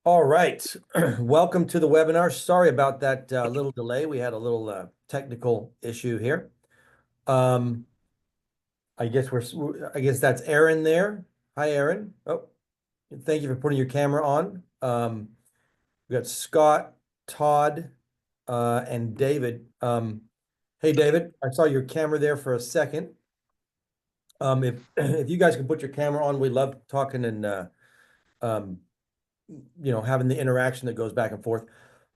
All right. Welcome to the webinar. Sorry about that little delay. We had a little technical issue here. Um, I guess that's Aaron there. Hi, Aaron. Oh, thank you for putting your camera on. We got Scott, Todd, and David. Hey, David, I saw your camera there for a second. If if you guys can put your camera on, we love talking and um, having the interaction that goes back and forth.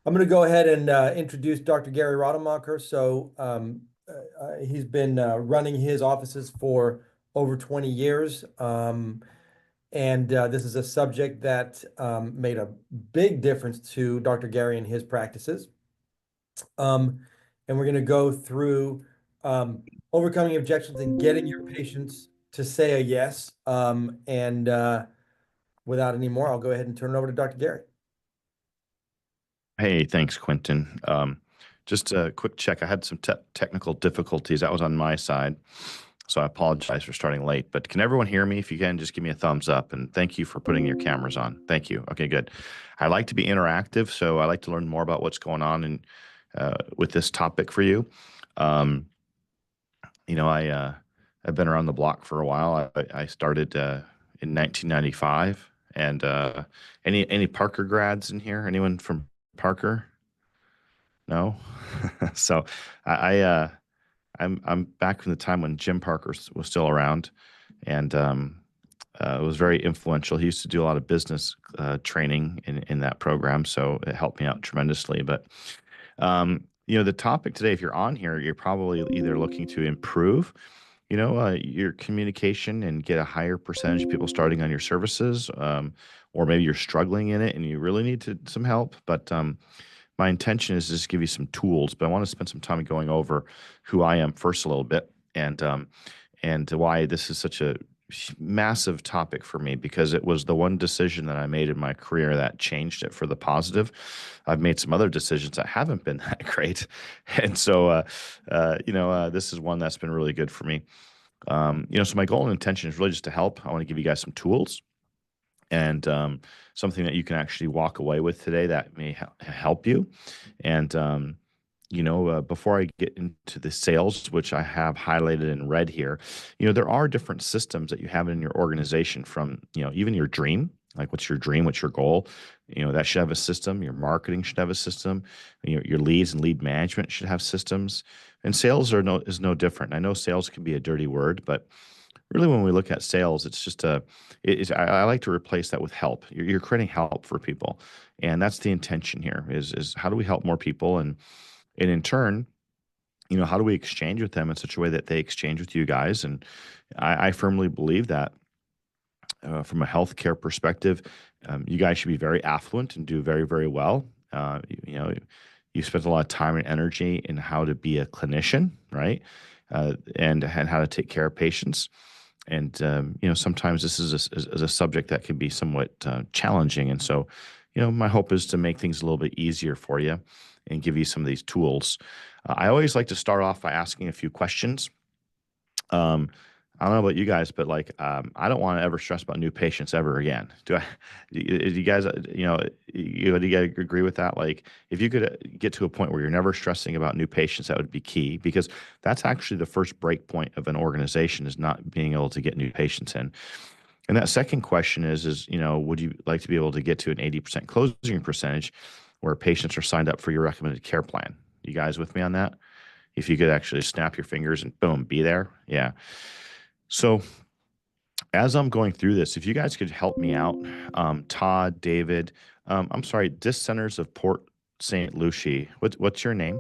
I'm going to go ahead and introduce Dr. Gary Rademacher. He's been running his offices for over 20 years. And this is a subject that made a big difference to Dr. Gary and his practices. And we're going to go through overcoming objections and getting your patients to say a yes. Without any more, I'll go ahead and turn it over to Dr. Gary. Hey, thanks, Quentin. Just a quick check. I had some technical difficulties. That was on my side, so I apologize for starting late. But can everyone hear me? If you can, just give me a thumbs up. And thank you for putting your cameras on. Thank you. Okay, good. I like to be interactive, so I like to learn more about what's going on and with this topic for you. Um, I've been around the block for a while. I started in 1995. And any Parker grads in here? Anyone from Parker? No. So I I'm back from the time when Jim Parker was still around, and it was very influential. He used to do a lot of business training in that program, so it helped me out tremendously. But the topic today, if you're on here, you're probably either looking to improve, your communication and get a higher percentage of people starting on your services, or maybe you're struggling in it and you really need some help. But my intention is to just give you some tools, but I want to spend some time going over who I am first a little bit, and why this is such a massive topic for me, because it was the one decision that I made in my career that changed it for the positive. I've made some other decisions that haven't been that great, and so this is one that's been really good for me. So my goal and intention is really just to help. I want to give you guys some tools and something that you can actually walk away with today that may help you. And before I get into the sales, which I have highlighted in red here, there are different systems that you have in your organization, from even your dream. Like, what's your dream? What's your goal? That should have a system. Your marketing should have a system. Your leads and lead management should have systems. And sales is no different. I know sales can be a dirty word, but really, when we look at sales, it's just I like to replace that with help. You're creating help for people, and that's the intention here. Is how do we help more people, and in turn, how do we exchange with them in such a way that they exchange with you guys? And I firmly believe that from a healthcare perspective, you guys should be very affluent and do very, very well. You spent a lot of time and energy in how to be a clinician, right? And how to take care of patients. And sometimes this is a subject that can be somewhat challenging. And so, my hope is to make things a little bit easier for you and give you some of these tools. I always like to start off by asking a few questions. I don't know about you guys, but I don't want to ever stress about new patients ever again. Do you guys, do you guys agree with that? Like, if you could get to a point where you're never stressing about new patients, that would be key, because that's actually the first break point of an organization, is not being able to get new patients in. And that second question is, would you like to be able to get to an 80% closing percentage where patients are signed up for your recommended care plan? You guys with me on that? If you could actually snap your fingers and boom, be there. Yeah. So as I'm going through this, if you guys could help me out, Todd, David, I'm sorry, Disc Centers of Port St. Lucie. What's your name?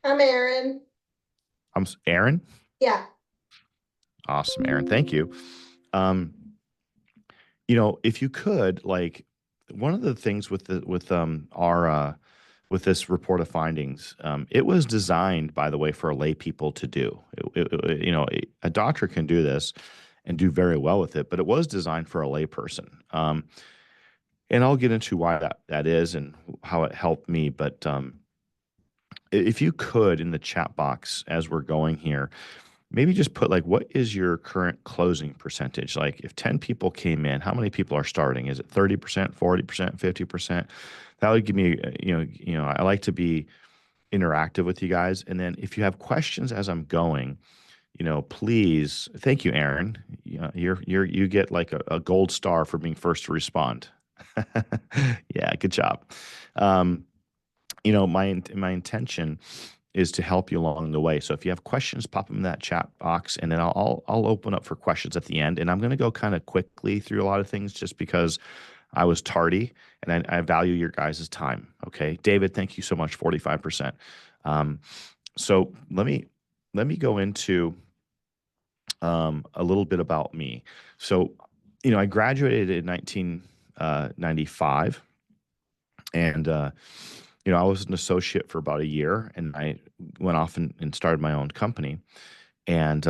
I'm Aaron. I'm Aaron. Yeah. Awesome, Aaron. Thank you. If you could, like, one of the things with our with this report of findings, it was designed, by the way, for lay people to do. A doctor can do this and do very well with it, but it was designed for a lay person. And I'll get into why that is and how it helped me. But if you could, in the chat box as we're going here, maybe just put like, what is your current closing percentage? Like if 10 people came in, how many people are starting? Is it 30%, 40%, 50%? That would give me, I like to be interactive with you guys. And then if you have questions as I'm going, please, thank you, Aaron. You get like a gold star for being first to respond. Yeah, good job. Um, my intention is to help you along the way. So if you have questions, pop them in that chat box, and then I'll open up for questions at the end. And I'm going to go kind of quickly through a lot of things just because I was tardy, and I value your guys' time. Okay, David, thank you so much. 45%. So let me go into a little bit about me. So, I graduated in 1995, and I was an associate for about a year, and I went off and started my own company. And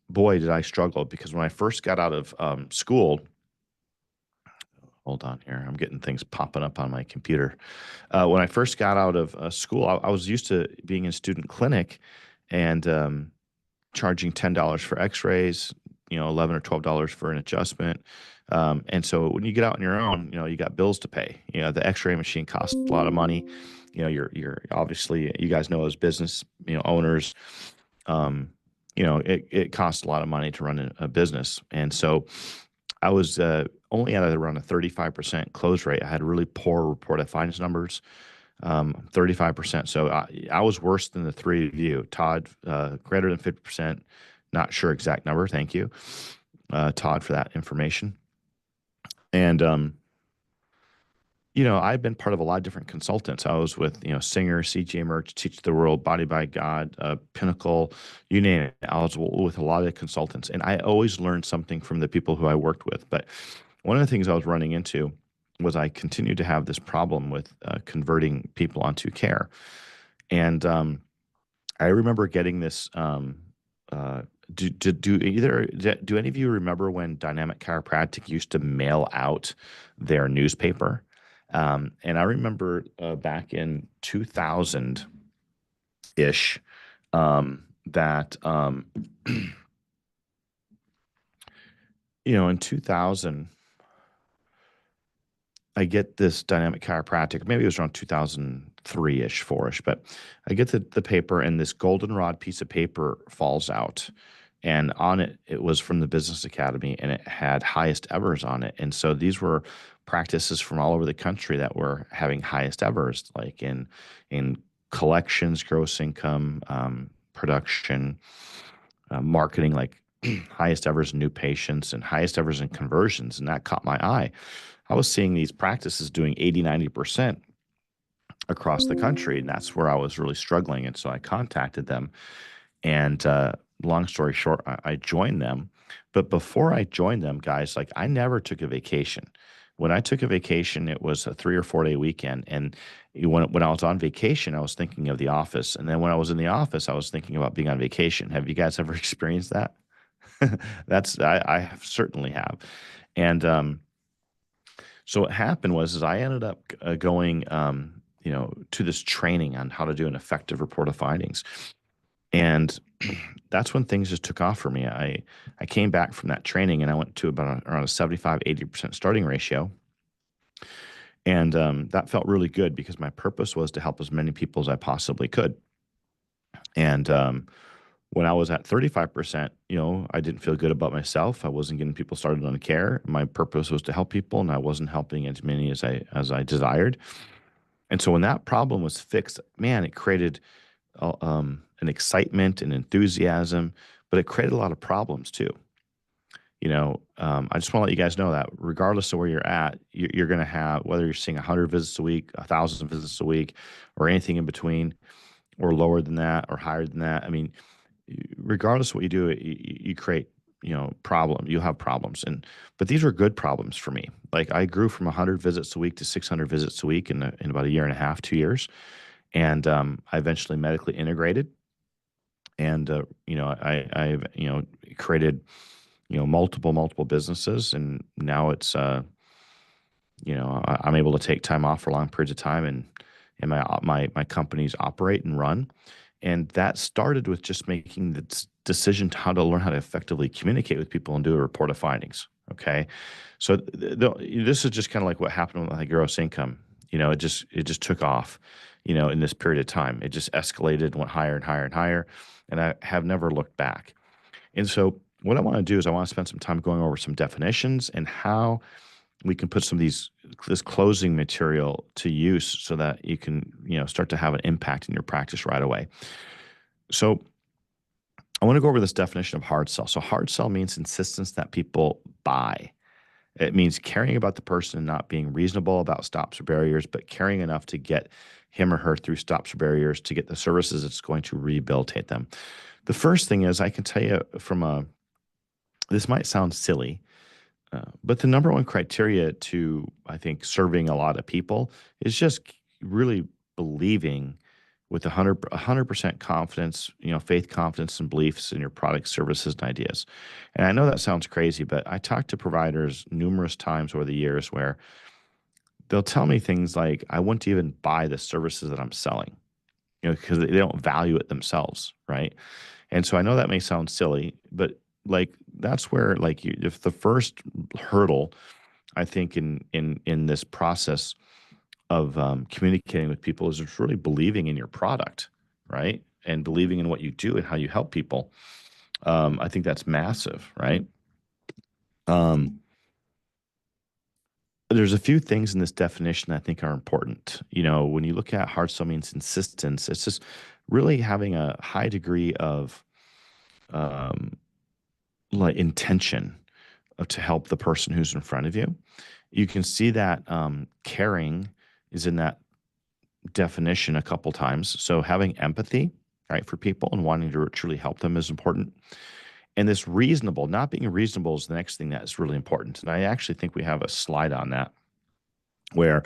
boy, did I struggle, because when I first got out of school, hold on here, I'm getting things popping up on my computer. When I first got out of school, I was used to being in student clinic and charging $10 for X-rays, 11 or $12 for an adjustment. And so when you get out on your own, you got bills to pay. The X-ray machine costs a lot of money. You're obviously, you guys know, as business, owners, it costs a lot of money to run a business. And so I was only at around a 35% close rate. I had really poor reported finance numbers, 35%. So I was worse than the three of you. Todd, greater than 50%. Not sure exact number. Thank you, Todd, for that information. And I've been part of a lot of different consultants. I was with Singer, CJ Merch, Teach the World, Body by God, Pinnacle, you name it. I was with a lot of consultants, and I always learned something from the people who I worked with. But one of the things I was running into was I continued to have this problem with converting people onto care. And I remember getting this. Do any of you remember when Dynamic Chiropractic used to mail out their newspaper? And I remember back in 2000 ish, that in 2000, I get this Dynamic Chiropractic. Maybe it was around 2003 ish, 4 ish, but I get the paper, and this goldenrod piece of paper falls out. And on it, it was from the Business Academy, and it had highest evers on it. And so these were practices from all over the country that were having highest evers, like in collections, gross income, production, marketing, like highest evers in new patients and highest evers in conversions. And that caught my eye. I was seeing these practices doing 80, 90% across the country. And that's where I was really struggling. And so I contacted them. And long story short, I joined them. But before I joined them, guys, like, I never took a vacation. When I took a vacation, it was a 3 or 4 day weekend. And when I was on vacation, I was thinking of the office. And then when I was in the office, I was thinking about being on vacation. Have you guys ever experienced that? I certainly have. And so what happened was, I ended up going, to this training on how to do an effective report of findings. And that's when things just took off for me. I came back from that training, and I went to around a 75, 80% starting ratio. And that felt really good, because my purpose was to help as many people as I possibly could. And when I was at 35%, I didn't feel good about myself. I wasn't getting people started on care. My purpose was to help people, and I wasn't helping as many as I desired. And so when that problem was fixed, man, it created an excitement and enthusiasm, but it created a lot of problems too. I just want to let you guys know that regardless of where you're at, you're going to have, whether you're seeing 100 visits a week, 1,000 visits a week, or anything in between, or lower than that, or higher than that. I mean, regardless of what you do, you create, you'll have problems. But these were good problems for me. Like, I grew from 100 visits a week to 600 visits a week in about a year and a half, 2 years. And I eventually medically integrated. And, I've created, multiple businesses. And now it's, I'm able to take time off for long periods of time, and my companies operate and run. And that started with just making the decision to how to learn how to effectively communicate with people and do a report of findings. Okay. So this is just kind of like what happened with my gross income. It just took off, in this period of time. It just escalated, went higher and higher and higher. And I have never looked back. And so what I want to do is I want to spend some time going over some definitions and how we can put some of this closing material to use so that you can, start to have an impact in your practice right away. So I want to go over this definition of hard sell. So hard sell means insistence that people buy. It means caring about the person and not being reasonable about stops or barriers, but caring enough to get him or her through stops or barriers to get the services that's going to rehabilitate them. The first thing is I can tell you this might sound silly, but the number one criteria to, I think, serving a lot of people is just really believing with 100% confidence, faith, confidence, and beliefs in your products, services, and ideas. And I know that sounds crazy, but I talked to providers numerous times over the years where they'll tell me things like, I wouldn't even buy the services that I'm selling, because they don't value it themselves, right? And so I know that may sound silly, but like that's where if the first hurdle, I think in this process of communicating with people is just really believing in your product, right? And believing in what you do and how you help people. I think that's massive, right? There's a few things in this definition I think are important. When you look at hard sell means insistence, it's just really having a high degree of intention to help the person who's in front of you. You can see that caring is in that definition a couple times. So having empathy, right, for people and wanting to truly help them is important. And this reasonable, not being reasonable is the next thing that is really important. And I actually think we have a slide on that where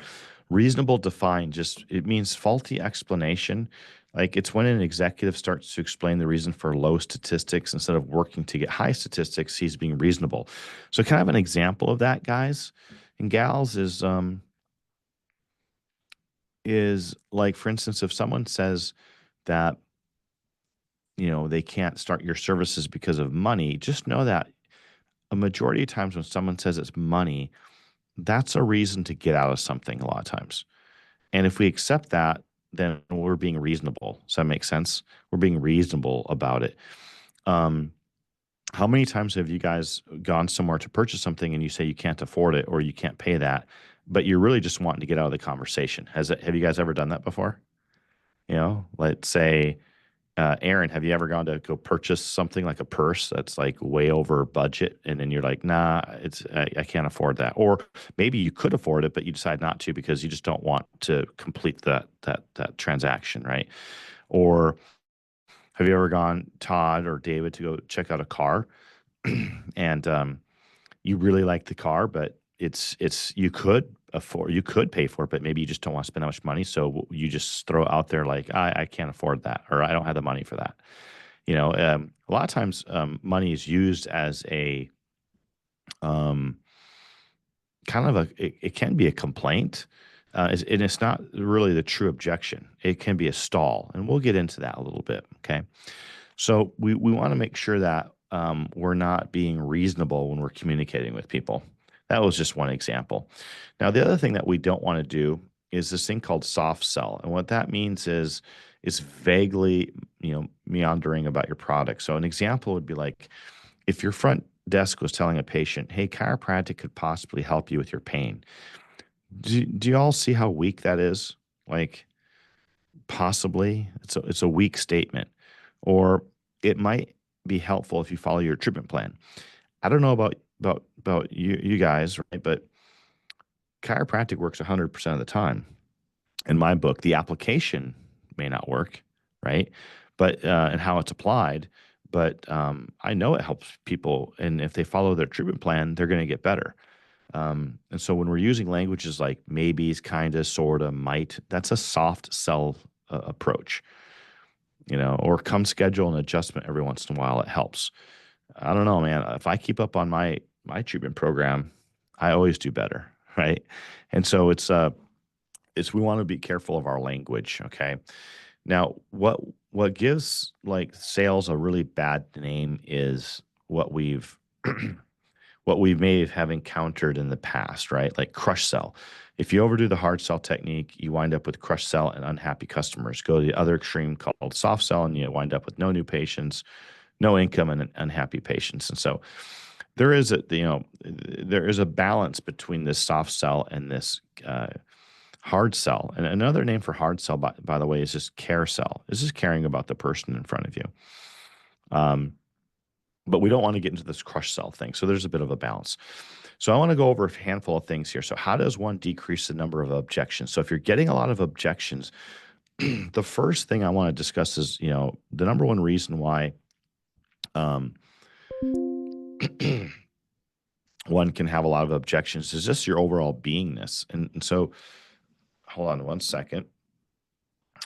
reasonable defined it means faulty explanation. Like it's when an executive starts to explain the reason for low statistics instead of working to get high statistics, he's being reasonable. So kind of an example of that, guys and gals, is like, for instance, if someone says that, they can't start your services because of money, just know that a majority of times when someone says it's money, that's a reason to get out of something a lot of times. And if we accept that, then we're being reasonable. Does that make sense? We're being reasonable about it. How many times have you guys gone somewhere to purchase something and you say you can't afford it or you can't pay that, but you're really just wanting to get out of the conversation? Have you guys ever done that before? Let's say, Aaron, have you ever gone to go purchase something like a purse that's like way over budget, and then you're like, nah, I can't afford that, or maybe you could afford it, but you decide not to because you just don't want to complete that transaction, right? Or have you ever gone, Todd or David, to go check out a car, and you really like the car, but you could pay for it, but maybe you just don't want to spend that much money. So you just throw it out there like, I can't afford that, or I don't have the money for that. A lot of times money is used as a kind of it can be a complaint, and it's not really the true objection. It can be a stall, and we'll get into that a little bit. Okay. So we want to make sure that we're not being reasonable when we're communicating with people. That was just one example. Now, the other thing that we don't want to do is this thing called soft sell. And what that means is vaguely, meandering about your product. So an example would be like if your front desk was telling a patient, hey, chiropractic could possibly help you with your pain. Do you all see how weak that is? Like possibly it's a weak statement. Or it might be helpful if you follow your treatment plan. I don't know about you guys, right? But chiropractic works 100% of the time. In my book, the application may not work, right? But and how it's applied, but I know it helps people, and if they follow their treatment plan, they're going to get better. And so when we're using languages like maybes, kinda, sorta, might, that's a soft sell approach. Or come schedule an adjustment every once in a while. It helps. I don't know, man. If I keep up on my treatment program, I always do better, right? And so it's we want to be careful of our language, okay? Now, what gives like sales a really bad name is what we've what we may have encountered in the past, right? Like crush sell. If you overdo the hard sell technique, you wind up with crush sell and unhappy customers. Go to the other extreme called soft sell, and you wind up with no new patients, no income, and unhappy patients. And so there is there is a balance between this soft sell and this hard sell. And another name for hard sell, by the way, is just care sell. This is caring about the person in front of you. But we don't want to get into this crush sell thing. So there's a bit of a balance. So I want to go over a handful of things here. So how does one decrease the number of objections? So if you're getting a lot of objections, the first thing I want to discuss is, the number one reason why one can have a lot of objections is just your overall beingness. And so hold on one second.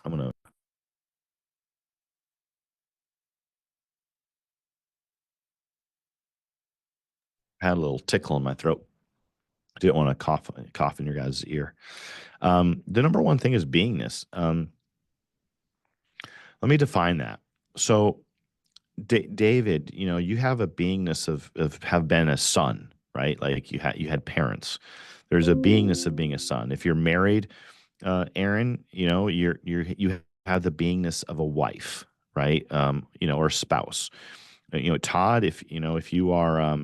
I'm going to had a little tickle in my throat. I didn't want to cough in your guys' ear. The number one thing is beingness. Let me define that. So, David, you have a beingness of have been a son, right? Like you had parents. There's a beingness of being a son. If you're married, Aaron, you have the beingness of a wife, right? Or a spouse. Todd, if you are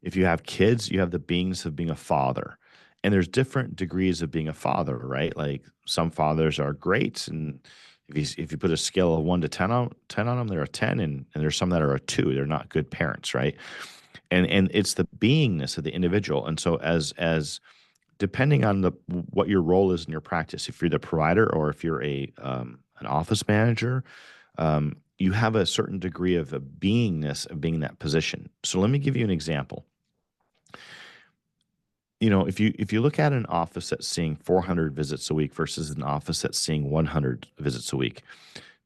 if you have kids, you have the beingness of being a father. And there's different degrees of being a father, right? Like some fathers are great, and if you put a scale of 1 to 10 on them, they're a 10, and there's some that are a 2. They're not good parents, right? And it's the beingness of the individual. And so as depending on what your role is in your practice, if you're the provider or if you're an office manager, you have a certain degree of a beingness of being in that position. So let me give you an example. If you look at an office that's seeing 400 visits a week versus an office that's seeing 100 visits a week,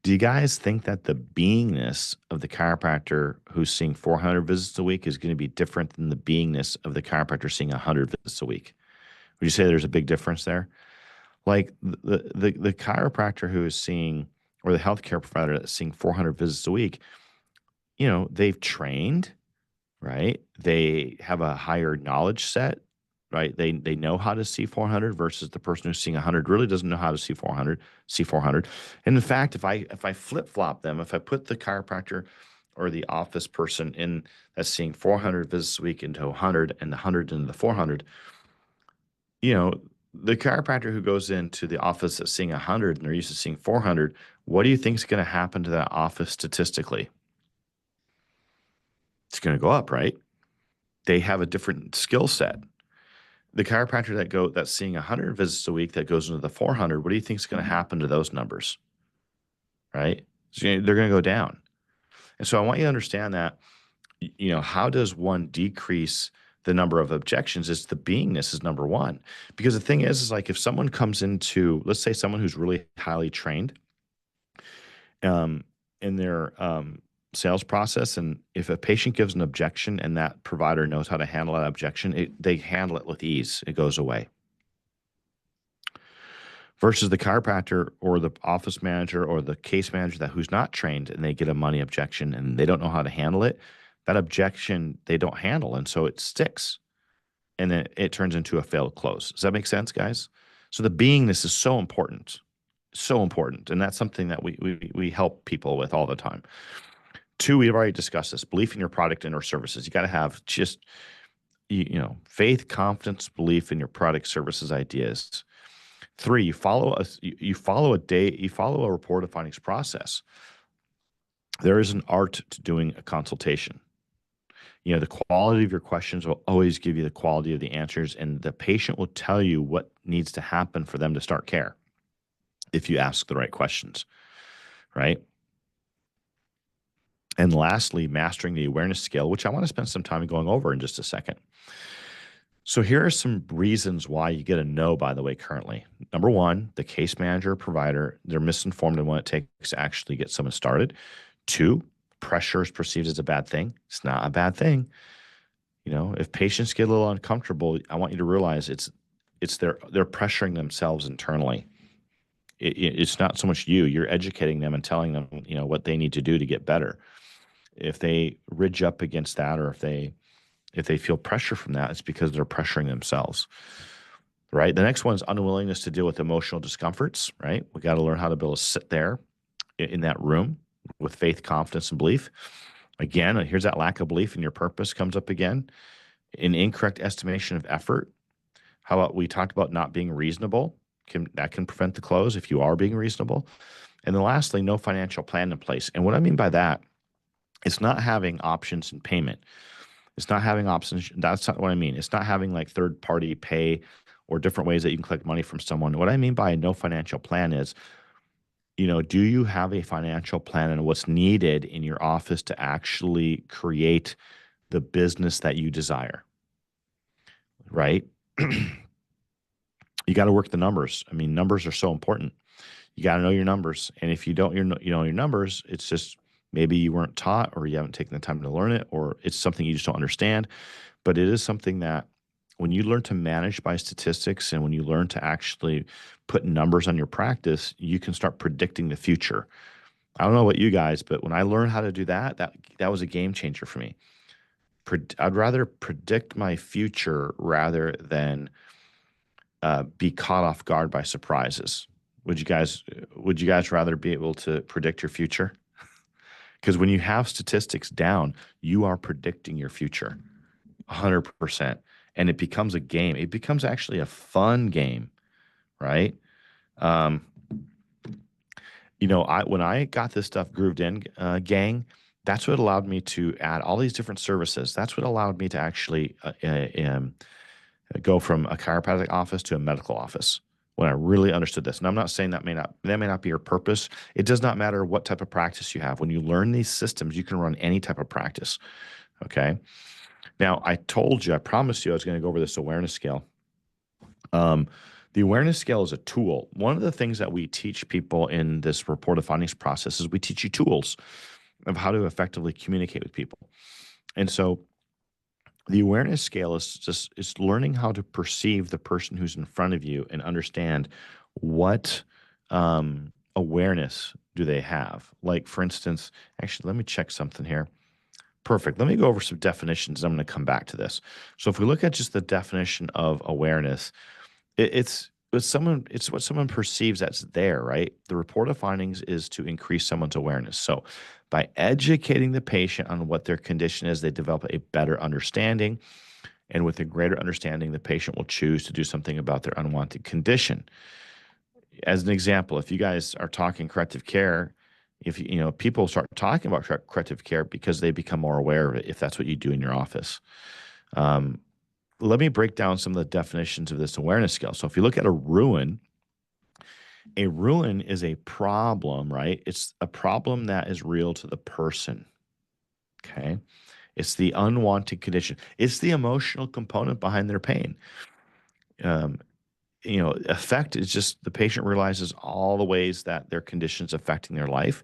do you guys think that the beingness of the chiropractor who's seeing 400 visits a week is going to be different than the beingness of the chiropractor seeing 100 visits a week? Would you say there's a big difference there? Like the chiropractor who is seeing, or the healthcare provider that's seeing 400 visits a week, they've trained, right? They have a higher knowledge set, right? They know how to see 400 versus the person who's seeing 100 really doesn't know how to see 400. And in fact, if I flip-flop them, if I put the chiropractor or the office person in that's seeing 400 visits a week into 100 and the 100 into the 400, the chiropractor who goes into the office that's seeing 100 and they're used to seeing 400, what do you think is going to happen to that office statistically? It's going to go up, right? They have a different skill set. The chiropractor that's seeing 100 visits a week that goes into the 400, what do you think is going to happen to those numbers? Right? So they're going to go down. And so I want you to understand that, how does one decrease the number of objections? Is the beingness is number one. Because the thing is like if someone comes into, let's say someone who's really highly trained in their sales process, and if a patient gives an objection and that provider knows how to handle that objection, they handle it with ease. It goes away. Versus the chiropractor or the office manager or the case manager who's not trained and they get a money objection and they don't know how to handle it, that objection they don't handle, and so it sticks, and then it turns into a failed close. Does that make sense, guys? So the beingness is so important, and that's something that we help people with all the time. 2, we've already discussed this: belief in your product and or services. You got to have just faith, confidence, belief in your product, services, ideas. 3, you follow a report of findings process. There is an art to doing a consultation. The quality of your questions will always give you the quality of the answers, and the patient will tell you what needs to happen for them to start care if you ask the right questions, right? And lastly, mastering the awareness skill, which I want to spend some time going over in just a second. So here are some reasons why you get a no, by the way, currently. Number 1, the case manager, provider, they're misinformed in what it takes to actually get someone started. 2, pressure is perceived as a bad thing. It's not a bad thing. If patients get a little uncomfortable, I want you to realize they're pressuring themselves internally. it's not so much you. You're educating them and telling them, what they need to do to get better. If they ridge up against that, or if they feel pressure from that, it's because they're pressuring themselves, right? The next one is unwillingness to deal with emotional discomforts, right? We got to learn how to be able to sit there in that room with faith, confidence, and belief. Again, here's that lack of belief in your purpose comes up again. An incorrect estimation of effort. How about we talked about not being reasonable? That can prevent the close if you are being reasonable. And then lastly, no financial plan in place. And what I mean by that, it's not having options in payment. It's not having options. That's not what I mean. It's not having like third party pay or different ways that you can collect money from someone. What I mean by no financial plan is, do you have a financial plan and what's needed in your office to actually create the business that you desire, right? You got to work the numbers. I mean, numbers are so important. You got to know your numbers. And if you don't know your numbers, it's just maybe you weren't taught, or you haven't taken the time to learn it, or it's something you just don't understand. But it is something that when you learn to manage by statistics, and when you learn to actually put numbers on your practice, you can start predicting the future. I don't know about you guys, but when I learned how to do that, that was a game changer for me. I'd rather predict my future rather than be caught off guard by surprises. Would you guys rather be able to predict your future? Because when you have statistics down, you are predicting your future 100%. And it becomes a game. It becomes actually a fun game, right? When I got this stuff grooved in, gang, that's what allowed me to add all these different services. That's what allowed me to actually go from a chiropractic office to a medical office when I really understood this. And I'm not saying that may not be your purpose. It does not matter what type of practice you have. When you learn these systems, you can run any type of practice. Okay. Now, I promised you I was going to go over this awareness scale. The awareness scale is a tool. One of the things that we teach people in this report of findings process is we teach you tools of how to effectively communicate with people. And so the awareness scale is learning how to perceive the person who's in front of you and understand what awareness do they have. Like, for instance, actually, let me check something here. Perfect. Let me go over some definitions. I'm going to come back to this. So if we look at just the definition of awareness, it's what someone perceives that's there, right? The report of findings is to increase someone's awareness. So by educating the patient on what their condition is, they develop a better understanding. And with a greater understanding, the patient will choose to do something about their unwanted condition. As an example, if you guys are talking corrective care, if people start talking about corrective care because they become more aware of it, if that's what you do in your office. Let me break down some of the definitions of this awareness scale. So if you look at a ruin is a problem, right? It's a problem that is real to the person. Okay. It's the unwanted condition. It's the emotional component behind their pain. Effect is just the patient realizes all the ways that their condition's affecting their life.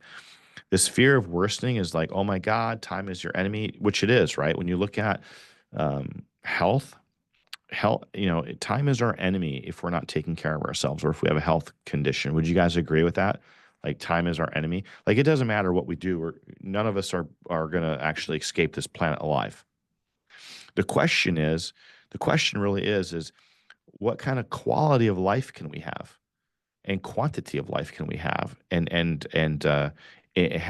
This fear of worsening is like, oh my God, time is your enemy, which it is, right? When you look at health, time is our enemy if we're not taking care of ourselves, or if we have a health condition. Would you guys agree with that? Like, time is our enemy. Like, it doesn't matter what we do, none of us are going to actually escape this planet alive. The question really is what kind of quality of life can we have, and quantity of life can we have, and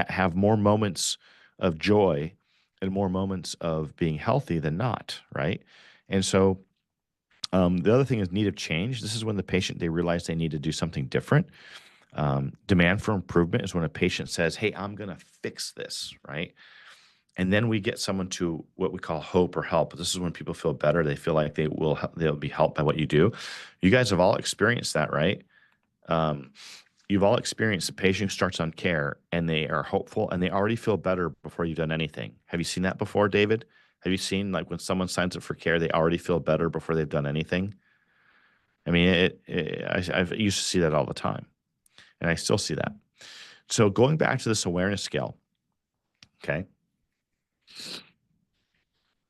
have more moments of joy and more moments of being healthy than not, right? And so the other thing is need of change. This is when the patient, they realize they need to do something different. Demand for improvement is when a patient says, hey, I'm going to fix this, right? And then we get someone to what we call hope or help. This is when people feel better. They feel like they'll be helped by what you do. You guys have all experienced that, right? You've all experienced the patient starts on care and they are hopeful and they already feel better before you've done anything. Have you seen that before, David? Have you seen, like, when someone signs up for care, they already feel better before they've done anything? I mean, I used to see that all the time, and I still see that. So going back to this awareness scale, okay,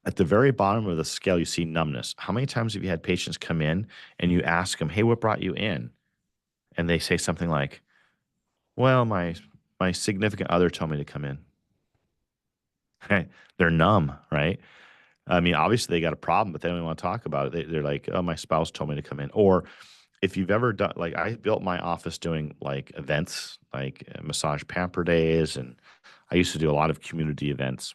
at the very bottom of the scale, you see numbness. How many times have you had patients come in and you ask them, hey, what brought you in? and they say something like, well, my significant other told me to come in. Right? They're numb, right? I mean, obviously they got a problem, but they don't even want to talk about it. They're like, oh, my spouse told me to come in. Or if you've ever done, like, I built my office doing like events, like massage pamper days, and I used to do a lot of community events.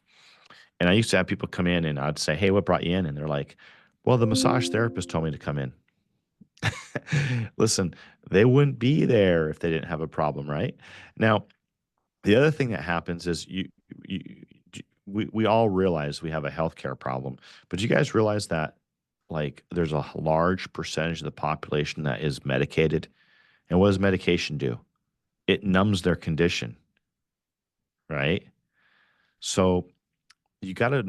And I used to have people come in, and I'd say, hey, what brought you in? And they're like, well, the massage therapist told me to come in. Listen, they wouldn't be there if they didn't have a problem, right? Now, the other thing that happens is you we all realize we have a healthcare problem, but you guys realize that like there's a large percentage of the population that is medicated. And what does medication do? It numbs their condition, right? So you got to,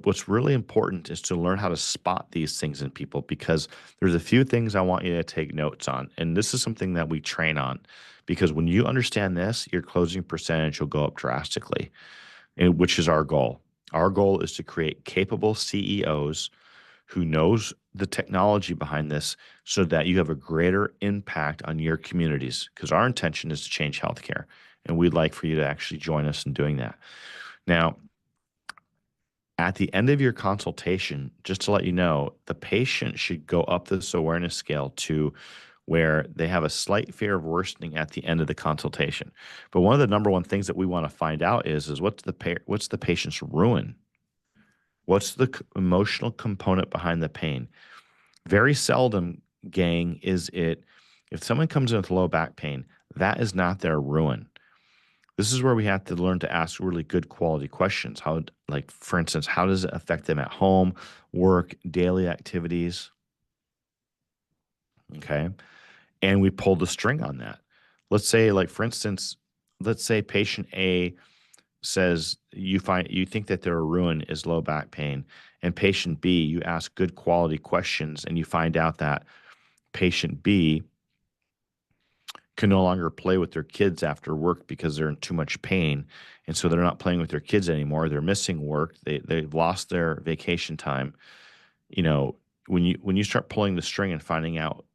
what's really important is to learn how to spot these things in people, because there's a few things I want you to take notes on. And this is something that we train on, because when you understand this, your closing percentage will go up drastically, which is our goal. Our goal is to create capable CEOs who knows the technology behind this so that you have a greater impact on your communities, because our intention is to change healthcare, and we'd like for you to actually join us in doing that. Now, at the end of your consultation, just to let you know, the patient should go up this awareness scale to where they have a slight fear of worsening at the end of the consultation. But one of the number one things that we want to find out is what's the patient's ruin? What's the emotional component behind the pain? Very seldom, gang, is it if someone comes in with low back pain, that is not their ruin. This is where we have to learn to ask really good quality questions. How, like, for instance, how does it affect them at home, work, daily activities? Okay. And we pull the string on that. Let's say, like, for instance, let's say patient A says you think that their ruin is low back pain, and patient B, you ask good quality questions, and you find out that patient B can no longer play with their kids after work because they're in too much pain. And so they're not playing with their kids anymore. They're missing work. They've lost their vacation time. You know, when you start pulling the string and finding out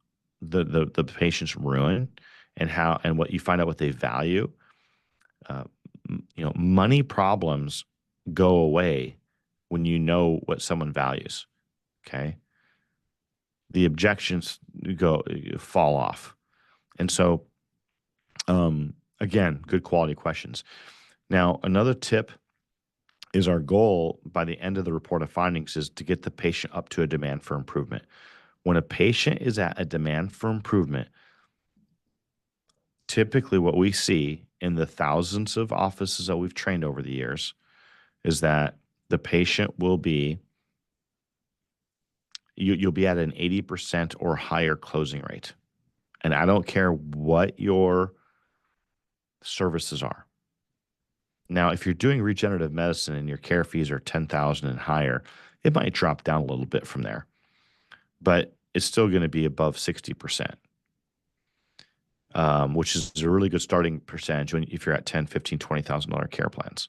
the patient's ruin and what you find out what they value, uh, money problems go away when you know what someone values. Okay. The objections fall off. And so, again, good quality questions. Now, another tip is our goal by the end of the report of findings is to get the patient up to a demand for improvement. When a patient is at a demand for improvement, typically what we see in the thousands of offices that we've trained over the years is that the patient will be, you'll be at an 80% or higher closing rate. And I don't care what your services are. Now, if you're doing regenerative medicine and your care fees are 10,000 and higher, it might drop down a little bit from there, but it's still going to be above 60%, which is a really good starting percentage if you're at $10,000, $15,000, $20,000 care plans.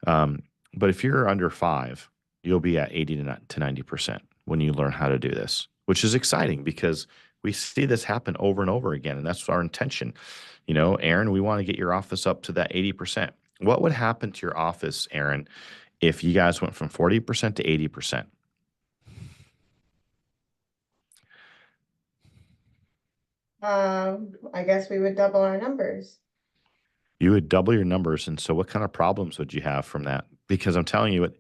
But if you're under 5, you'll be at 80 to 90% when you learn how to do this, which is exciting because we see this happen over and over again, and that's our intention. Aaron, we want to get your office up to that 80%. What would happen to your office, Aaron, if you guys went from 40% to 80%? I guess we would double our numbers. You would double your numbers. And so what kind of problems would you have from that? Because I'm telling you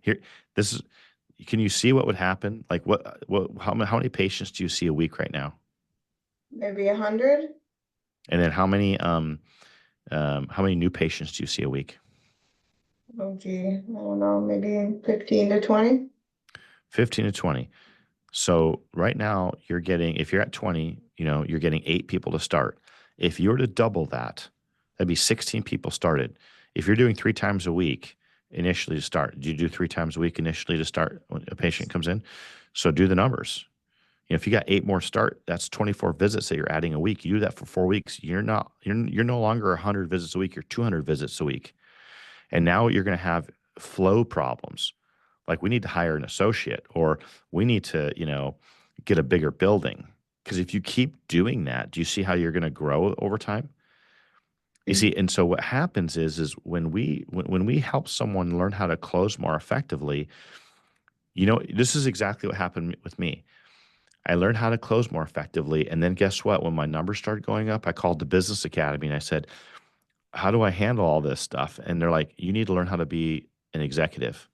can you see what would happen? Like how many patients do you see a week right now? Maybe 100. And then how many new patients do you see a week? Oh, gee, I don't know, maybe 15 to 20. 15 to 20. So right now if you're at 20, you're getting 8 people to start. If you were to double that, that'd be 16 people started. If you're doing 3 times a week initially to start, do you do 3 times a week initially to start when a patient comes in? So do the numbers. If you got 8 more start, that's 24 visits that you're adding a week. You do that for 4 weeks. You're no longer 100 visits a week. You're 200 visits a week. And now you're going to have flow problems. Like we need to hire an associate, or we need to, get a bigger building. Because if you keep doing that, do you see how you're going to grow over time? You Mm. see, and so what happens is when we help someone learn how to close more effectively, this is exactly what happened with me. I learned how to close more effectively, and then guess what? When my numbers started going up, I called the business academy and I said, "How do I handle all this stuff?" And they're like, "You need to learn how to be an executive.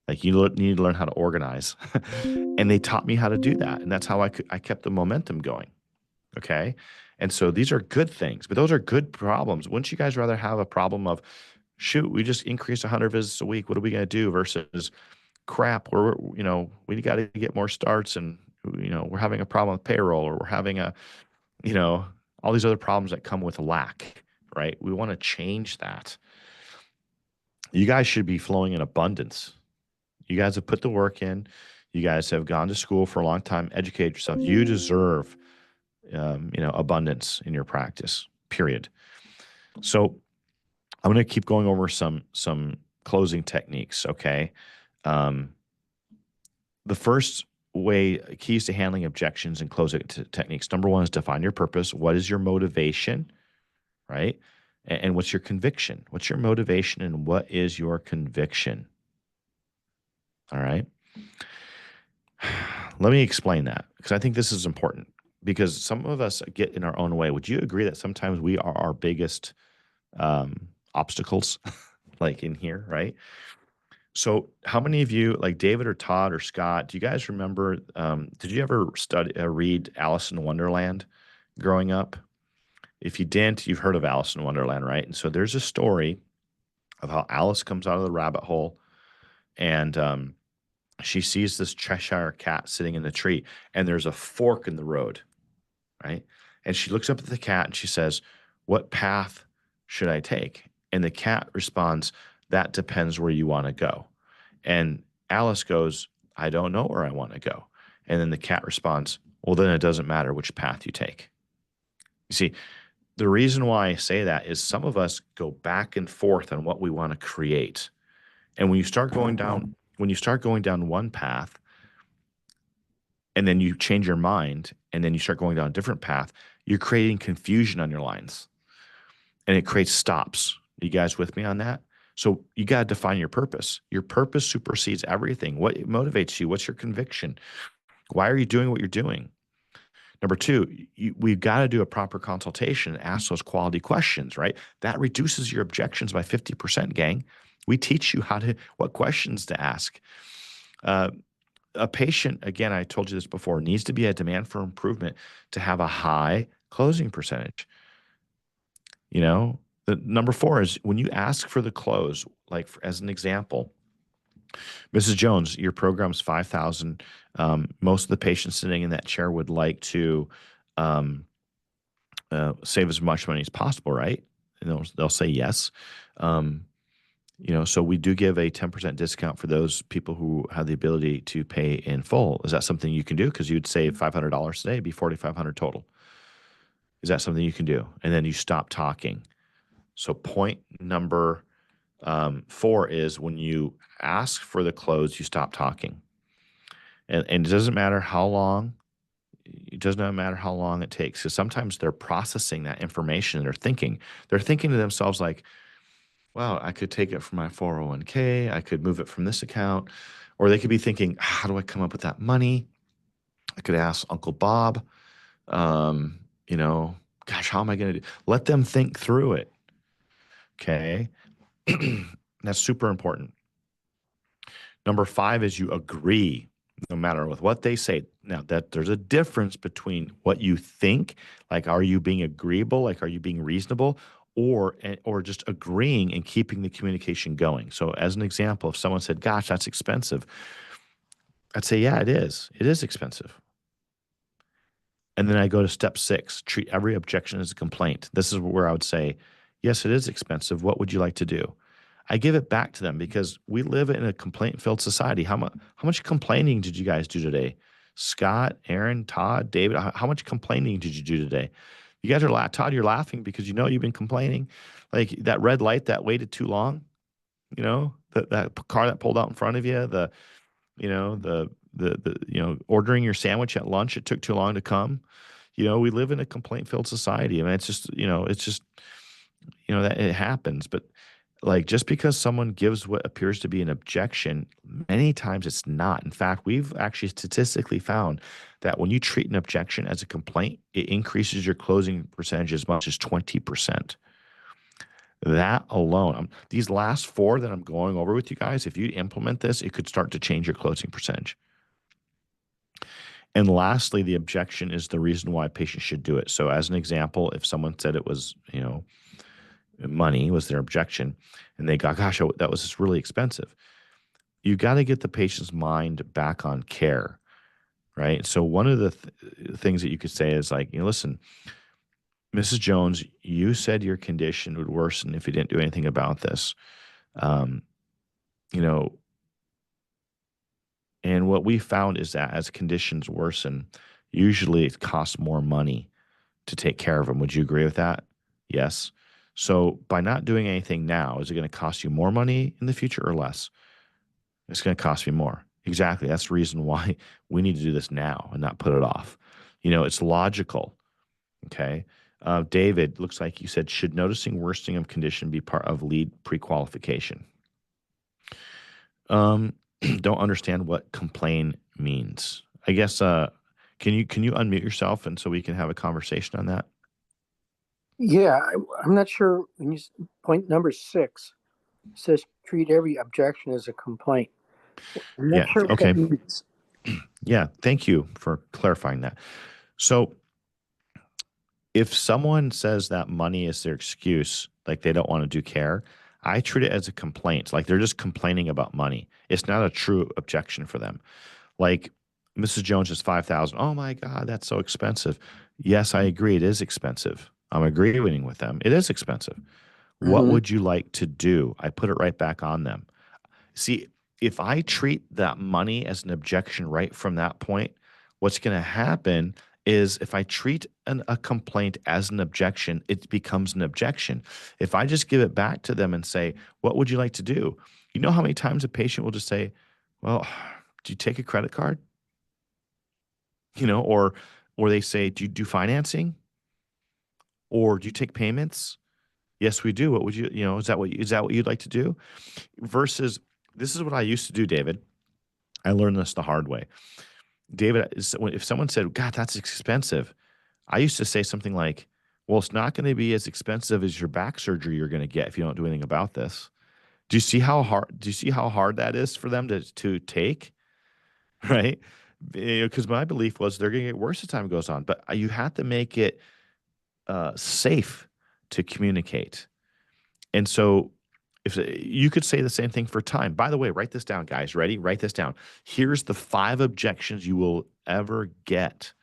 Like need to learn how to organize." And they taught me how to do that, and that's how I kept the momentum going. Okay. And so these are good things, but those are good problems. Wouldn't you guys rather have a problem of, shoot, we just increased 100 visits a week. What are we going to do versus crap, we got to get more starts and, we're having a problem with payroll, or we're having you know, all these other problems that come with lack, right? We want to change that. You guys should be flowing in abundance. You guys have put the work in. You guys have gone to school for a long time, educate yourself. You deserve abundance in your practice, period. So I'm going to keep going over some closing techniques. Okay. The first way, keys to handling objections and closing techniques. Number one is define your purpose. What is your motivation, right? And what's your conviction? What's your motivation and what is your conviction? All right. Let me explain that, because I think this is important, because some of us get in our own way. Would you agree that sometimes we are our biggest obstacles, like in here, right? So, how many of you, like David or Todd or Scott, do you guys remember? Did you ever read Alice in Wonderland growing up? If you didn't, you've heard of Alice in Wonderland, right? And so there's a story of how Alice comes out of the rabbit hole, and she sees this Cheshire cat sitting in the tree, and there's a fork in the road, right? And she looks up at the cat and she says, "What path should I take?" And the cat responds, "That depends where you want to go." And Alice goes, "I don't know where I want to go." And then the cat responds, "Well, then it doesn't matter which path you take." You see, the reason why I say that is some of us go back and forth on what we want to create. And when you start going down one path, and then you change your mind, and then you start going down a different path, you're creating confusion on your lines, and it creates stops. Are you guys with me on that? So you got to define your purpose. Your purpose supersedes everything. What motivates you? What's your conviction? Why are you doing what you're doing? Number two, we've got to do a proper consultation and ask those quality questions, right? That reduces your objections by 50%, gang. We teach you what questions to ask. A patient, again, I told you this before, needs to be a demand for improvement to have a high closing percentage. The number four is when you ask for the close, like as an example, Mrs. Jones, your program's 5,000. Most of the patients sitting in that chair would like to save as much money as possible, right? And they'll say yes. So we do give a 10% discount for those people who have the ability to pay in full. Is that something you can do? Because you'd save $500 today, it'd be $4,500 total. Is that something you can do? And then you stop talking. So point number 4 is when you ask for the close, you stop talking. And it doesn't matter how long. It does not matter how long it takes, because sometimes they're processing that information and they're thinking to themselves like, wow, I could take it from my 401k. I could move it from this account. Or they could be thinking, how do I come up with that money? I could ask Uncle Bob, gosh, how am I going to do? Let them think through it. Okay. That's super important. Number 5 is you agree no matter with what they say. Now that there's a difference between what you think, like, are you being agreeable? Like, are you being reasonable? Or just agreeing and keeping the communication going. So as an example, if someone said, gosh, that's expensive, I'd say, yeah, it is. It is expensive. And then I go to step 6, treat every objection as a complaint. This is where I would say, yes, it is expensive. What would you like to do? I give it back to them, because we live in a complaint-filled society. How much complaining did you guys do today? Scott, Aaron, Todd, David, how much complaining did you do today? You guys are Todd, you're laughing because you've been complaining. Like that red light that waited too long, that car that pulled out in front of you, ordering your sandwich at lunch, it took too long to come. we live in a complaint-filled society. I mean, that it happens. But like, just because someone gives what appears to be an objection, many times it's not. In fact, we've actually statistically found that when you treat an objection as a complaint, it increases your closing percentage as much as 20%. That alone, these last 4 that I'm going over with you guys, if you implement this, it could start to change your closing percentage. And lastly, the objection is the reason why a patient should do it. So as an example, if someone said it was, money was their objection, and they got, gosh, that was just really expensive. You got to get the patient's mind back on care, right? So one of the things that you could say is like, listen, Mrs. Jones, you said your condition would worsen if you didn't do anything about this. And what we found is that as conditions worsen, usually it costs more money to take care of them. Would you agree with that? Yes. So by not doing anything now, is it going to cost you more money in the future or less? It's going to cost me more. Exactly. That's the reason why we need to do this now and not put it off. It's logical. Okay. David, looks like you said, should noticing worsening of condition be part of lead pre-qualification? Don't understand what complain means. I guess, can you unmute yourself and so we can have a conversation on that? Yeah, I'm not sure. When point number 6 says treat every objection as a complaint. I'm not sure what okay. that means. Yeah, thank you for clarifying that. So if someone says that money is their excuse, like they don't want to do care, I treat it as a complaint. Like they're just complaining about money. It's not a true objection for them. Like Mrs. Jones is $5,000. Oh my God, that's so expensive. Yes, I agree. It is expensive. I'm agreeing with them. It is expensive. What would you like to do? I put it right back on them. See, if I treat that money as an objection right from that point, what's going to happen is if I treat a complaint as an objection, it becomes an objection. If I just give it back to them and say, what would you like to do? You know how many times a patient will just say, well, do you take a credit card? Or they say, do you do financing? Or do you take payments? Yes, we do. What would is that what you'd like to do? Versus, this is what I used to do, David. I learned this the hard way. David, if someone said, God, that's expensive, I used to say something like, well, it's not going to be as expensive as your back surgery you're going to get if you don't do anything about this. Do you see how hard that is for them to take? Right? Because my belief was they're going to get worse as time goes on, but you have to make it safe to communicate. And so if you could say the same thing for time. By the way, write this down, guys. Ready? Write this down. Here's the 5 objections you will ever get.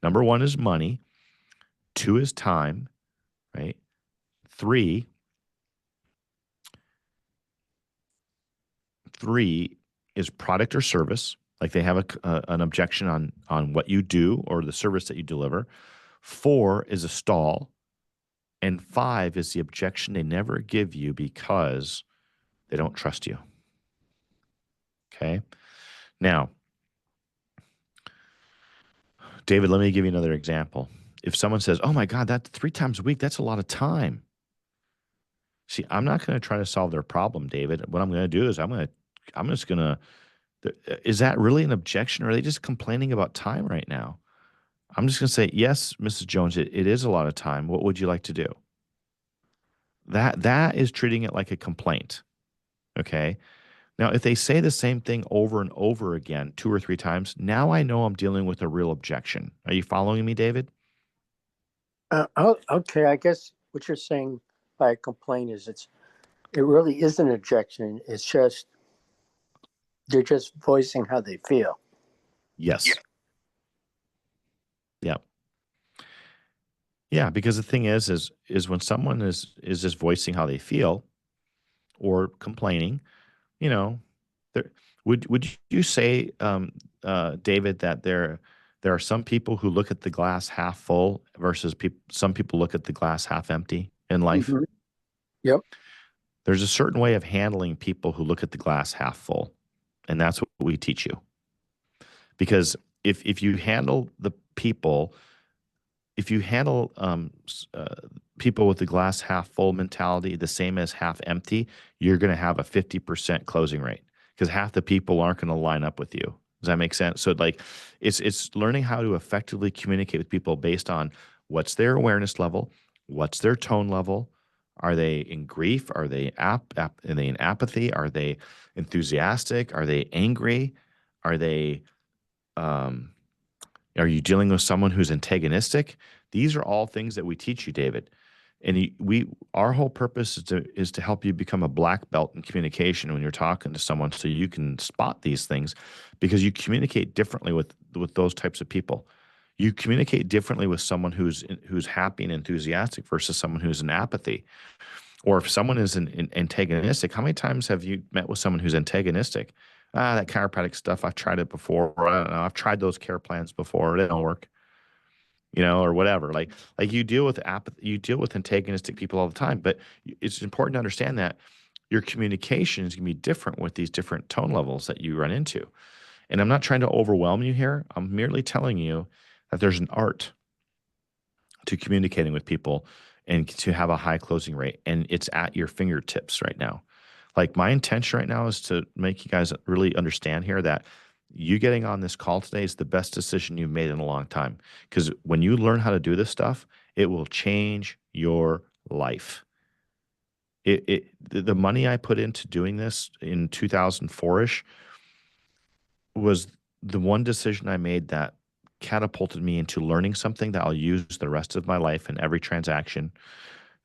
Number 1 is money. 2 is time, right? 3 is product or service. Like they have an objection on what you do or the service that you deliver. 4 is a stall. And 5 is the objection they never give you because they don't trust you. Okay. Now, David, let me give you another example. If someone says, oh my God, that's 3 times a week, that's a lot of time. See, I'm not going to try to solve their problem, David. What I'm going to do is is that really an objection, or are they just complaining about time right now? I'm just going to say, yes, Mrs. Jones, it is a lot of time. What would you like to do? That is treating it like a complaint. Okay. Now, if they say the same thing over and over again 2 or 3 times, now I know I'm dealing with a real objection. Are you following me, David? Okay, I guess what you're saying by a complaint is it really is an objection. It's just they're just voicing how they feel. Yes. Yeah. Yeah, because the thing is when someone is just voicing how they feel or complaining, would you say, David, that there are some people who look at the glass half full versus some people look at the glass half empty in life? Mm-hmm. Yep. There's a certain way of handling people who look at the glass half full, and that's what we teach you. Because if you handle the people if you handle people with the glass half full mentality the same as half empty, you're going to have a 50% closing rate because half the people aren't going to line up with you. Does that make sense? So like it's learning how to effectively communicate with people based on what's their awareness level, what's their tone level. Are they in grief? Are they are they in apathy? Are they enthusiastic? Are they angry? Are they are you dealing with someone who's antagonistic? These are all things that we teach you, David. And our whole purpose is to help you become a black belt in communication when you're talking to someone, so you can spot these things, because you communicate differently with those types of people. You communicate differently with someone who's happy and enthusiastic versus someone who's in apathy. Or if someone is antagonistic, how many times have you met with someone who's antagonistic? That chiropractic stuff, I've tried it before. Or, I don't know, I've tried those care plans before. It don't work, or whatever. Like you deal with apathy, you deal with antagonistic people all the time. But it's important to understand that your communication is going to be different with these different tone levels that you run into. And I'm not trying to overwhelm you here. I'm merely telling you that there's an art to communicating with people and to have a high closing rate. And it's at your fingertips right now. Like, my intention right now is to make you guys really understand here that you getting on this call today is the best decision you've made in a long time. Because when you learn how to do this stuff, it will change your life. The money I put into doing this in 2004-ish was the one decision I made that catapulted me into learning something that I'll use the rest of my life in every transaction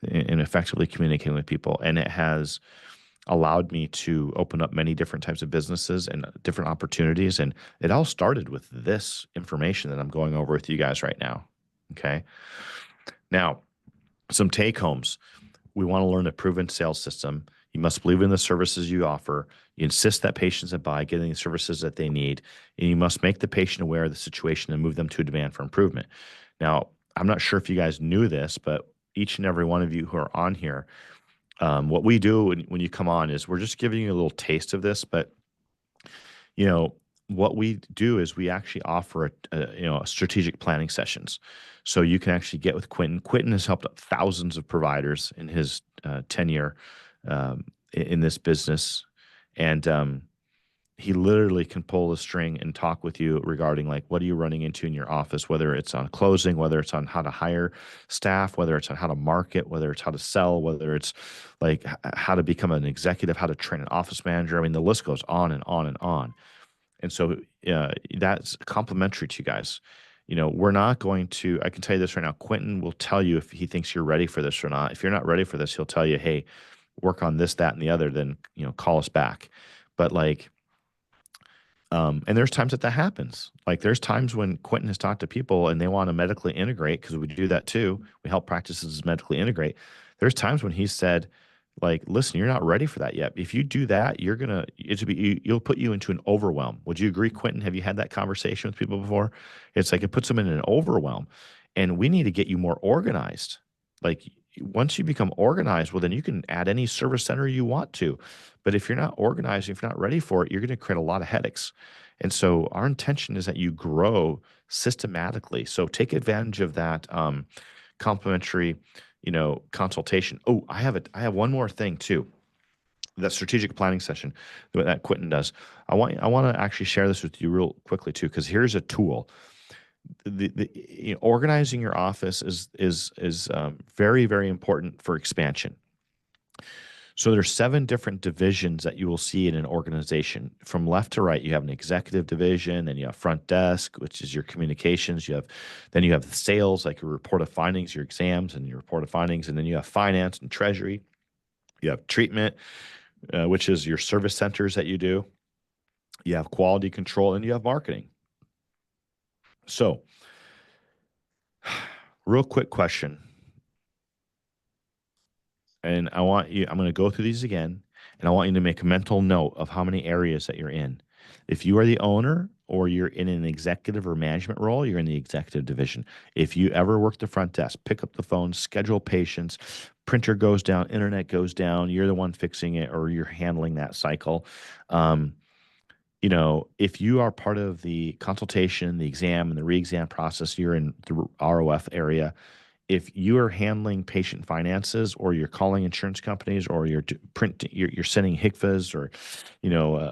and effectively communicating with people. And it has allowed me to open up many different types of businesses and different opportunities. And it all started with this information that I'm going over with you guys right now. Okay. Now, some take homes. We want to learn a proven sales system. You must believe in the services you offer. You insist that patients that buy getting the services that they need, and you must make the patient aware of the situation and move them to a demand for improvement. Now, I'm not sure if you guys knew this, but each and every one of you who are on here, what we do when you come on is we're just giving you a little taste of this. But what we do is we actually offer a strategic planning sessions, so you can actually get with Quentin. Quentin has helped thousands of providers in his tenure in this business, and he literally can pull the string and talk with you regarding, like, what are you running into in your office, whether it's on closing, whether it's on how to hire staff, whether it's on how to market, whether it's how to sell, whether it's like how to become an executive, how to train an office manager. I mean, the list goes on and on and on. And so that's complimentary to you guys. We're not going to, I can tell you this right now, Quentin will tell you if he thinks you're ready for this or not. If you're not ready for this, he'll tell you, hey, work on this, that, and the other, then, call us back. But and there's times that happens. Like, there's times when Quentin has talked to people and they want to medically integrate, because we do that too. We help practices medically integrate. There's times when he said, like, listen, you're not ready for that yet. If you do that, it'll put you into an overwhelm. Would you agree, Quentin? Have you had that conversation with people before? It's like it puts them in an overwhelm, and we need to get you more organized. Like, once you become organized, well, then you can add any service center you want to. But if you're not organized, if you're not ready for it, you're going to create a lot of headaches. And so our intention is that you grow systematically. So take advantage of that complimentary, consultation. Oh, I have one more thing too. That strategic planning session that Quentin does. I want to actually share this with you real quickly too, because here's a tool. Organizing your office is very, very important for expansion. So there's 7 different divisions that you will see in an organization. From left to right, you have an executive division, and you have front desk, which is your communications. Then you have the sales, like your report of findings, your exams, and your report of findings. And then you have finance and treasury. You have treatment, which is your service centers that you do. You have quality control, and you have marketing. So, real quick question. And I'm going to go through these again, and I want you to make a mental note of how many areas that you're in. If you are the owner or you're in an executive or management role, you're in the executive division. If you ever work the front desk, pick up the phone, schedule patients, printer goes down, internet goes down, you're the one fixing it, or you're handling that cycle. you know, if you are part of the consultation, the exam, and the re-exam process, you're in the ROF area. If you are handling patient finances, or you're calling insurance companies, or you're sending HICVAs, or you know,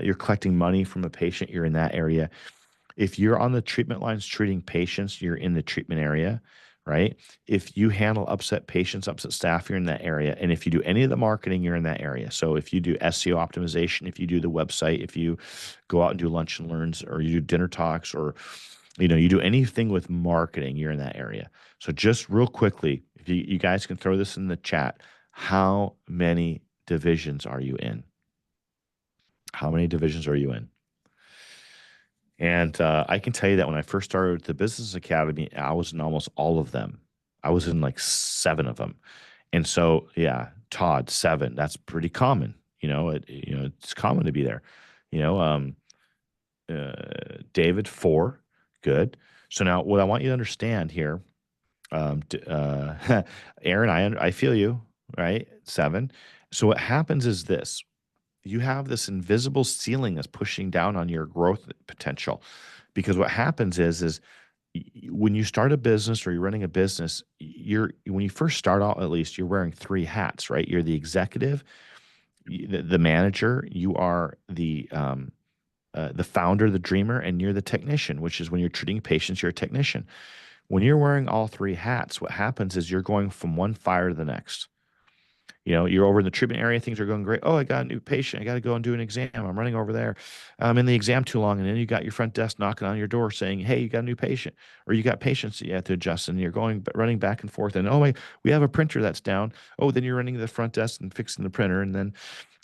you're collecting money from a patient, you're in that area. If you're on the treatment lines treating patients, you're in the treatment area, right? If you handle upset patients, upset staff, you're in that area. And if you do any of the marketing, you're in that area. So if you do SEO optimization, if you do the website, if you go out and do lunch and learns, or you do dinner talks, or you know, you do anything with marketing, you're in that area. So just real quickly, if you guys can throw this in the chat, how many divisions are you in? How many divisions are you in? And I can tell you that when I first started the Business Academy, I was in almost all of them. I was in like 7 of them. And so, yeah, Todd, 7. That's pretty common. You know, it's common to be there. You know, David, 4. Good. So now, what I want you to understand here, Aaron, I feel you, right? 7. So what happens is this: you have this invisible ceiling that's pushing down on your growth potential, because what happens is when you start a business, or you're running a business, when you first start out, at least, you're wearing 3 hats, right? You're the executive, the manager, you are the founder, the dreamer, and you're the technician, which is when you're treating patients, you're a technician. When you're wearing all 3 hats, what happens is you're going from one fire to the next. You know, you're over in the treatment area, things are going great. Oh, I got a new patient. I got to go and do an exam. I'm running over there. I'm in the exam too long. And then you got your front desk knocking on your door saying, hey, you got a new patient, or you got patients that you have to adjust, and you're running back and forth. And, oh, wait, we have a printer that's down. Oh, then you're running to the front desk and fixing the printer. And then,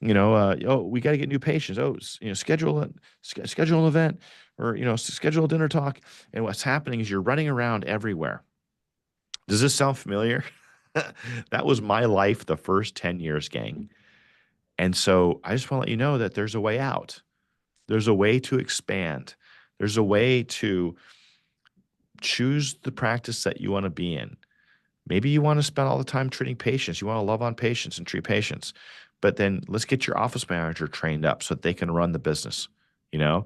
you know, oh, we got to get new patients. Oh, you know, schedule an event, or, you know, schedule a dinner talk. And what's happening is you're running around everywhere. Does this sound familiar? That was my life the first 10 years, gang. And so I just want to let you know that there's a way out. There's a way to expand. There's a way to choose the practice that you want to be in. Maybe you want to spend all the time treating patients. You want to love on patients and treat patients. But then let's get your office manager trained up so that they can run the business. You know,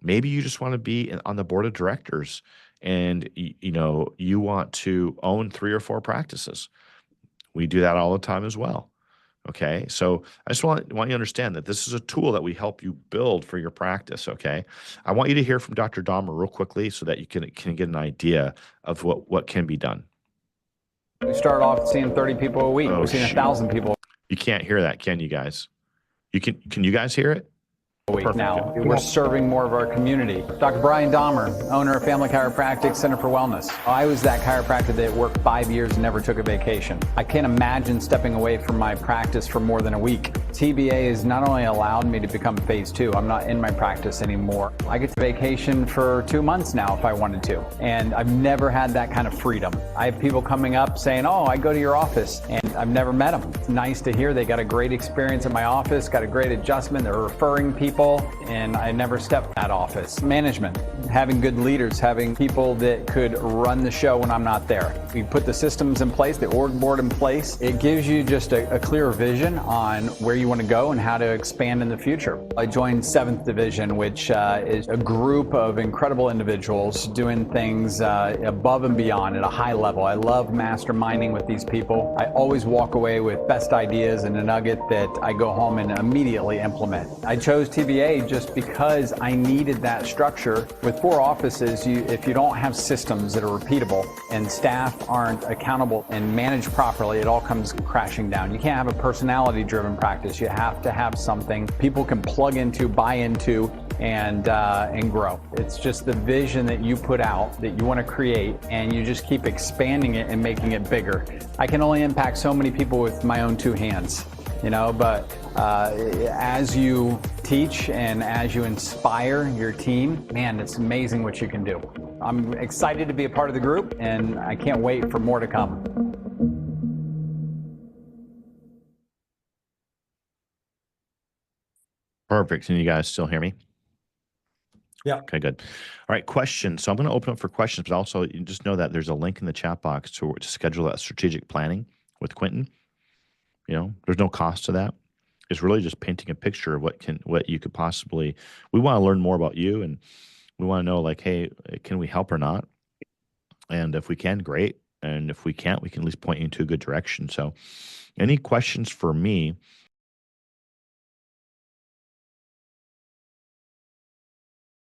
maybe you just want to be on the board of directors, and you know, you want to own 3 or 4 practices. We do that all the time as well. Okay, so I just want you to understand that this is a tool that we help you build for your practice. Okay, I want you to hear from Dr. Dahmer real quickly so that you can get an idea of what can be done. We started off seeing 30 people a week. We're seeing 1,000 people You can't hear that, can you guys? Can you guys hear it? a week now. We're serving more of our community. Dr. Brian Dahmer, owner of Family Chiropractic Center for Wellness. I was that chiropractor that worked 5 years and never took a vacation. I can't imagine stepping away from my practice for more than a week. TBA has not only allowed me to become phase 2, I'm not in my practice anymore. I get to vacation for 2 months now if I wanted to. And I've never had that kind of freedom. I have people coming up saying, oh, I go to your office, and I've never met them. It's nice to hear they got a great experience at my office, got a great adjustment, they're referring people, and I never stepped that office. Management, having good leaders, having people that could run the show when I'm not there. We put the systems in place, the org board in place. It gives you just a clear vision on where you want to go and how to expand in the future. I joined 7th Division, which is a group of incredible individuals doing things above and beyond at a high level. I love masterminding with these people. I always walk away with best ideas and a nugget that I go home and immediately implement. I chose TBA just because I needed that structure. With 4 offices, if you don't have systems that are repeatable and staff aren't accountable and managed properly, it all comes crashing down. You can't have a personality-driven practice. You have to have something people can plug into, buy into, and grow. It's just the vision that you put out that you want to create, and you just keep expanding it and making it bigger. I can only impact so many people with my own 2 hands, you know, but as you teach and as you inspire your team, man, it's amazing what you can do. I'm excited to be a part of the group, and I can't wait for more to come. Perfect. Can you guys still hear me? Yeah. Okay, good. All right, questions. So I'm going to open up for questions, but also you just know that there's a link in the chat box to schedule that strategic planning with Quentin. You know, there's no cost to that. is really just painting a picture of what you could possibly. We want to learn more about you, and we want to know, like, hey, can we help or not? And if we can, great. And if we can't, we can at least point you into a good direction. So, any questions for me